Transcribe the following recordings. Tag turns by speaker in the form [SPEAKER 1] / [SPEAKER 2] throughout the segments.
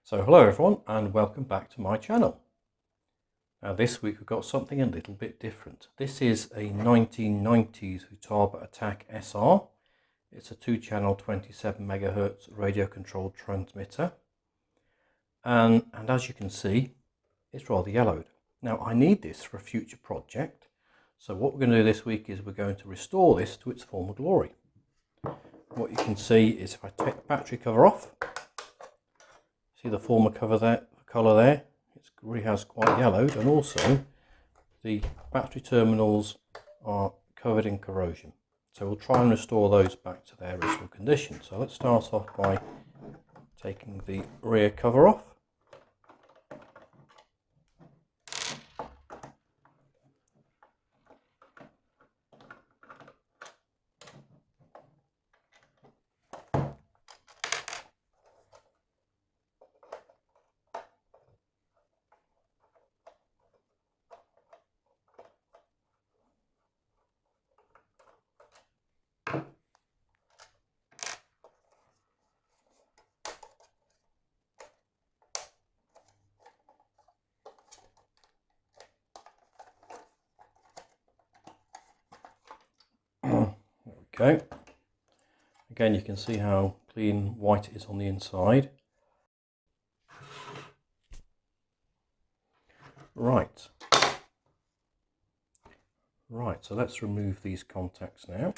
[SPEAKER 1] So hello everyone and welcome back to my channel. Now this week we've got something a little bit different. This is a 1990s Futaba Attack SR. It's a 2-channel 27 MHz radio controlled transmitter. And as you can see, it's rather yellowed. Now I need this for a future project. So what we're going to do this week is we're going to restore this to its former glory. What you can see is if I take the battery cover off, see the former cover there, colour there, it really has quite yellowed, and also the battery terminals are covered in corrosion. So we'll try and restore those back to their original condition. So let's start off by taking the rear cover off. There we go. Again, you can see how clean white it is on the inside. Right, so let's remove these contacts now.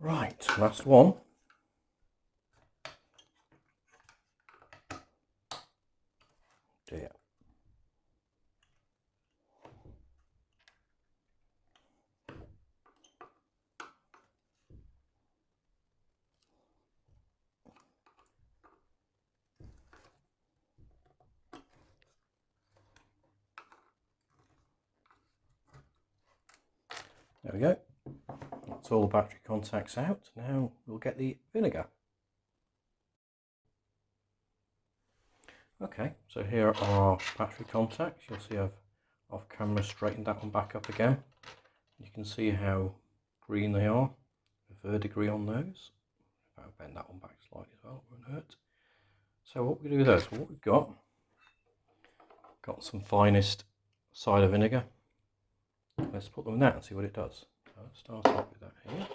[SPEAKER 1] Right, last one. Dear. There we go. That's all the battery contacts out. Now we'll get the vinegar. Okay, so here are our battery contacts. You'll see I've off camera straightened that one back up again. You can see how green they are, the verdigris on those. I'll bend that one back slightly as well, it won't hurt. So what we do with those, well, what we've got some finest cider vinegar. Let's put them in that and see what it does. So let's start off with that here.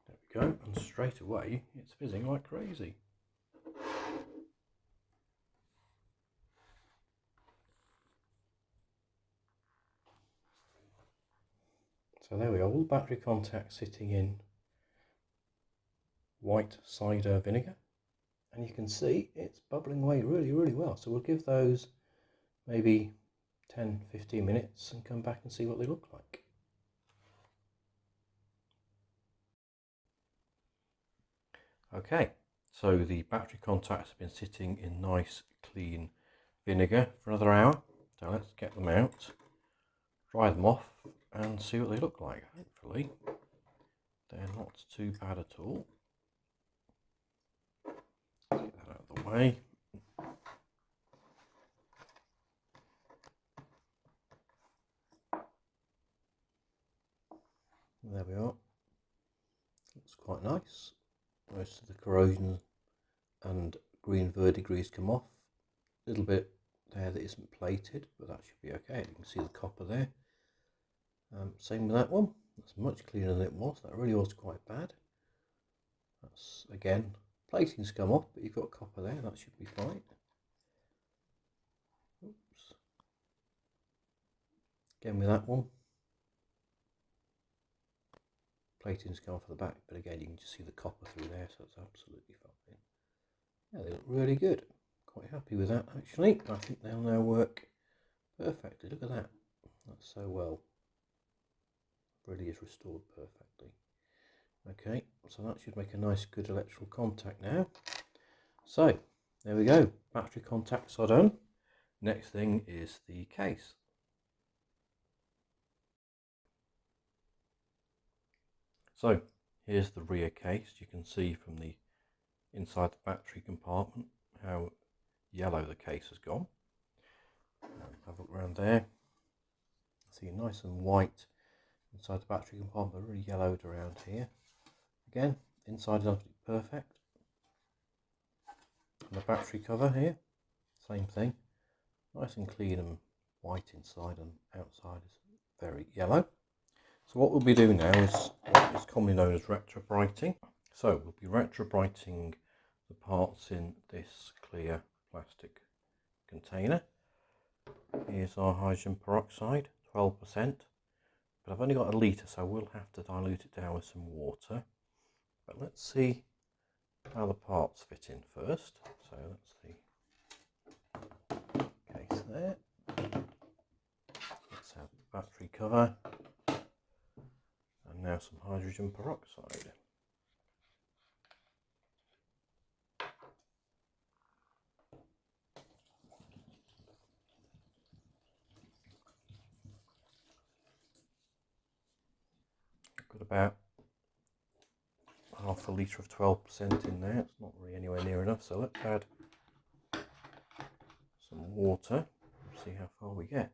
[SPEAKER 1] There we go, and straight away it's fizzing like crazy. So there we go, all battery contacts sitting in white cider vinegar, and you can see it's bubbling away really well. So we'll give those maybe 10-15 minutes and come back and see what they look like. Okay, so the battery contacts have been sitting in nice clean vinegar for another hour. So let's get them out, dry them off and see what they look like. Hopefully they're not too bad at all. Get that out of the way. There we are. Looks quite nice. Most of the corrosion and green verdigris come off. A little bit there that isn't plated, but that should be okay. You can see the copper there. Same with that one. That's much cleaner than it was. That really was quite bad. That's, again, plating's come off, but you've got copper there. That should be fine. Oops. Again with that one. Plating's come off the back, but again, you can just see the copper through there, so it's absolutely fine. Yeah, they look really good. Quite happy with that, actually. I think they'll now work perfectly. Look at that. That's so well. Really is restored perfectly. Okay, so that should make a nice good electrical contact now. So there we go, battery contacts are done. Next thing is the case. So here's the rear case. You can see from the inside the battery compartment how yellow the case has gone. Have a look around there. See, nice and white inside the battery compartment, really yellowed around here. Again, inside is absolutely perfect. And the battery cover here, same thing. Nice and clean and white inside, and outside is very yellow. So what we'll be doing now is what is commonly known as retrobriting. So we'll be retrobriting the parts in this clear plastic container. Here's our hydrogen peroxide, 12%. But I've only got a litre, so we'll have to dilute it down with some water. But let's see how the parts fit in first. So that's the case there. Let's have the battery cover. And now some hydrogen peroxide. Got about half a litre of 12% in there. It's not really anywhere near enough, so let's add some water and see how far we get.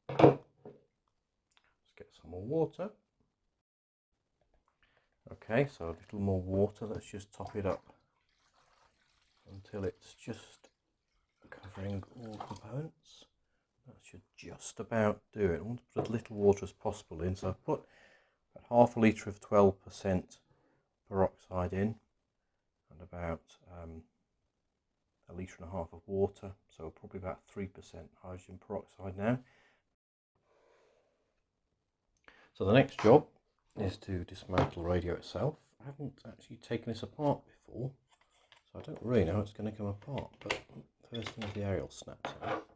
[SPEAKER 1] Let's get some more water. Okay, so a little more water. Let's just top it up until it's just covering all components. That should just about do it. I want to put as little water as possible in, so I've put about half a litre of 12% peroxide in and about a litre and a half of water, so probably about 3% hydrogen peroxide now. So the next job is to dismantle the radio itself. I haven't actually taken this apart before, so I don't really know how it's going to come apart, but first thing is the aerial snaps out.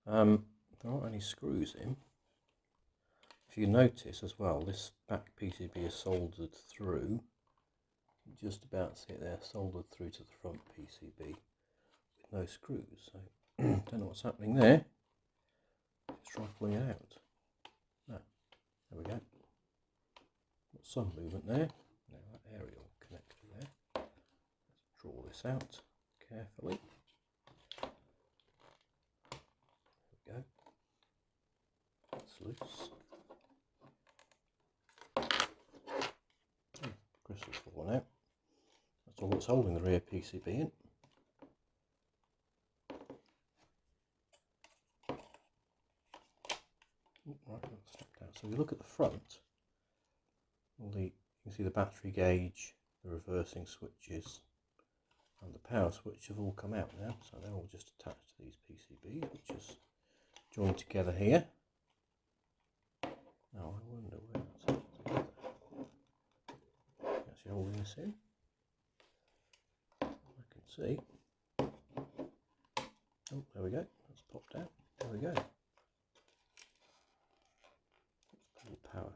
[SPEAKER 1] There aren't any screws in. If you notice as well, this back PCB is soldered through. You just about see it there, soldered through to the front PCB with no screws. So don't know what's happening there. Let's try pulling it out. No, there we go. Got some movement there. Now that aerial connector there. Let's draw this out carefully. There we go. It's loose. Crystal's fallen out. That's all that's holding the rear PCB in. Right, that's snapped out. So if you look at the front, you can see the battery gauge, the reversing switches, and the power switch have all come out now. So they're all just attached to these PCBs, which is joined together here. Now I wonder where that's together. Actually holding this in. I can see. Oh, there we go. That's popped out. There we go. Power.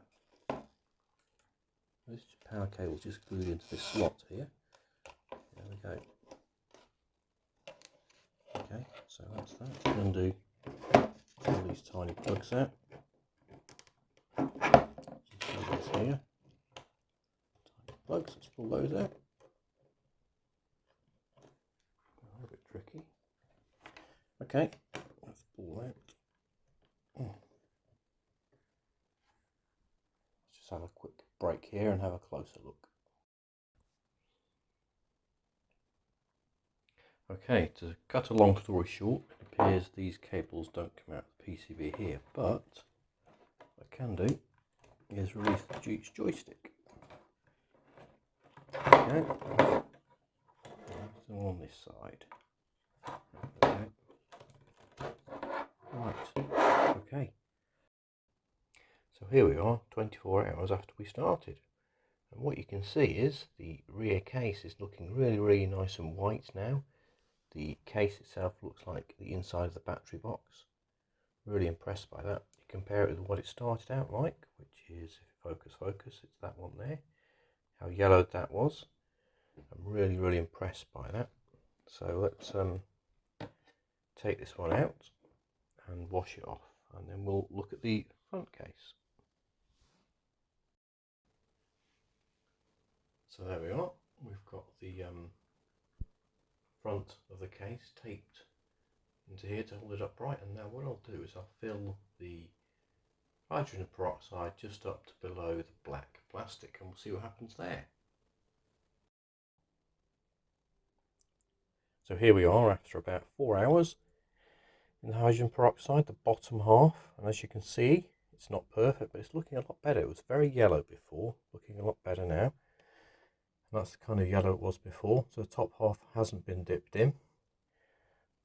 [SPEAKER 1] This power cable just glued into this slot here. There we go. Okay, so that's that. I'm going to undo all these tiny plugs out. These here. Tiny plugs. Let's pull those out. A bit tricky. Okay, let's pull out. have a quick break here and have a closer look. Okay, to cut a long story short, it appears these cables don't come out of the PCB here, but what I can do is release the joystick. Okay, so on this side. Okay. Right, okay. So here we are, 24 hours after we started. And what you can see is the rear case is looking really nice and white now. The case itself looks like the inside of the battery box. Really impressed by that. You compare it with what it started out like, which is, if you focus, it's that one there. How yellowed that was. I'm really impressed by that. So let's take this one out and wash it off, and then we'll look at the front case. So there we are. We've got the front of the case taped into here to hold it upright, and now what I'll do is I'll fill the hydrogen peroxide just up to below the black plastic, and we'll see what happens there. So here we are after about 4 hours in the hydrogen peroxide, the bottom half, and as you can see it's not perfect, but it's looking a lot better. It was very yellow before, looking a lot better now. That's the kind of yellow it was before. So the top half hasn't been dipped in,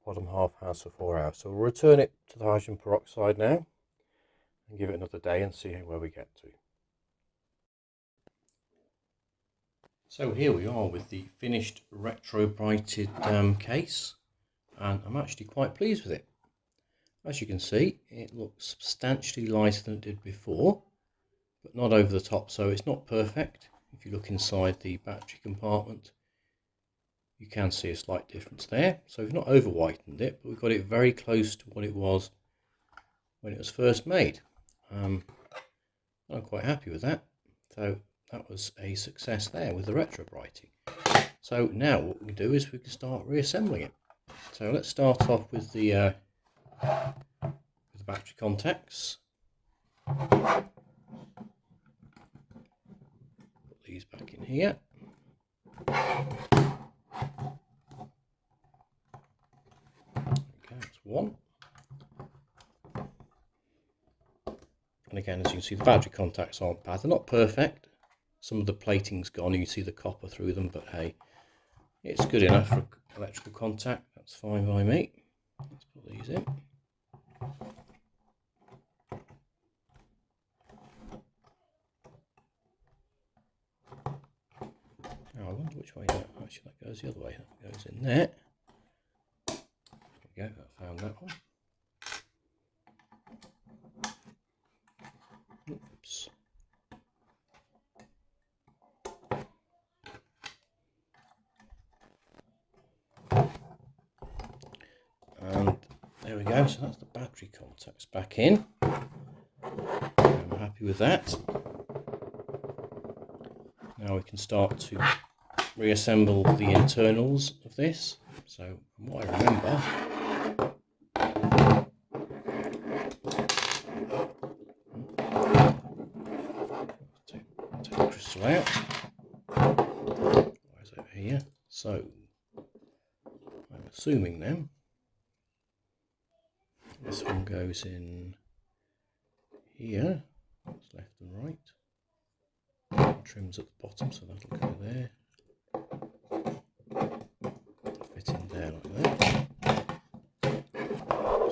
[SPEAKER 1] bottom half has for 4 hours. So we'll return it to the hydrogen peroxide now and give it another day and see where we get to. So here we are with the finished retrobrited case, and I'm actually quite pleased with it. As you can see, it looks substantially lighter than it did before, but not over the top, so it's not perfect. If you look inside the battery compartment, you can see a slight difference there. So we've not over whitened it, but we've got it very close to what it was when it was first made. I'm quite happy with that. So that was a success there with the retrobriting. So now what we can do is we can start reassembling it. So let's start off with the battery contacts. These back in here. Okay, that's one. And again, as you can see, the battery contacts aren't bad. They're not perfect. Some of the plating's gone. You can see the copper through them, but hey, it's good enough for electrical contact. That's fine by me. Let's put these in. I wonder which way that, actually that goes the other way, that goes in there. There we go, I found that one. Oops. And there we go, so that's the battery contacts back in. I'm happy with that. Now we can start to reassemble the internals of this. So from what I remember, take the crystal out. Where's over here? So I'm assuming then this one goes in here. It's left and right. Trims at the bottom, so that'll go there. Fit in there like that.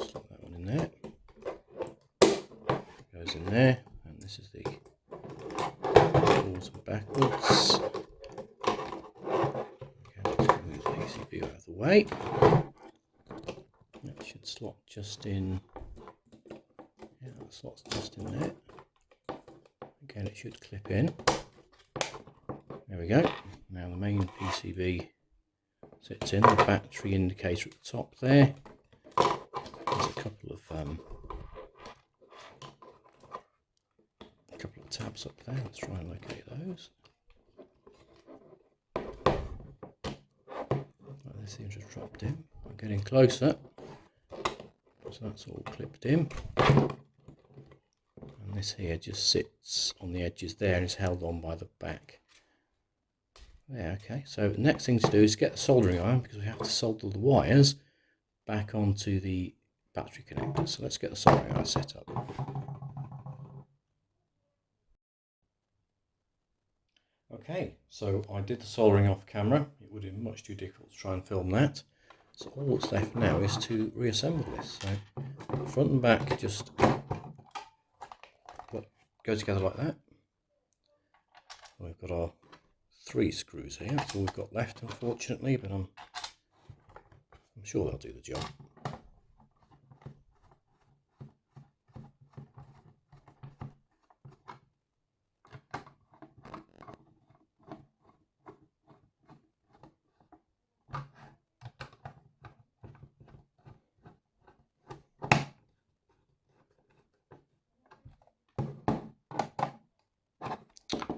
[SPEAKER 1] Slot that one in there. Goes in there, and this is the forwards and backwards. Okay, let's move the PCB out of the way. That should slot just in. Yeah, that slots just in there. Again, it should clip in. There we go. Now the main PCB sits in, the battery indicator at the top there. There's a couple of tabs up there. Let's try and locate those. Like this seems to have dropped in. I'm getting closer. So that's all clipped in. And this here just sits on the edges there and is held on by the back. There, okay. So the next thing to do is get the soldering iron, because we have to solder the wires back onto the battery connector. So let's get the soldering iron set up. Okay, so I did the soldering off camera. It would have been much too difficult to try and film that. So all that's left now is to reassemble this. So front and back just go together like that. We've got our 3 screws here. That's all we've got left, unfortunately, but I'm sure they'll do the job.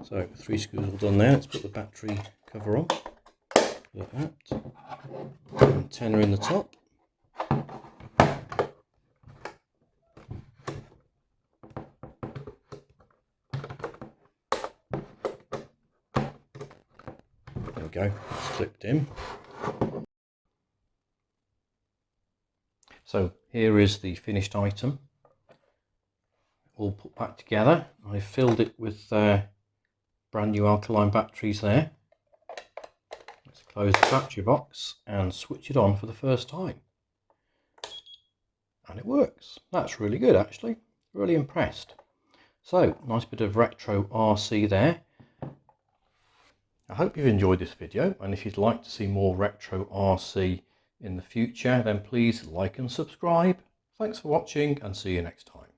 [SPEAKER 1] So 3 screws all done there. Let's put the battery cover on, like that, antenna in the top. There we go, it's clipped in. So here is the finished item, all put back together. I've filled it with brand new alkaline batteries there. Let's close the battery box and switch it on for the first time. And it works. That's really good, actually. Really impressed. So, nice bit of retro RC there. I hope you've enjoyed this video, and if you'd like to see more retro RC in the future, then please like and subscribe. Thanks for watching, and see you next time.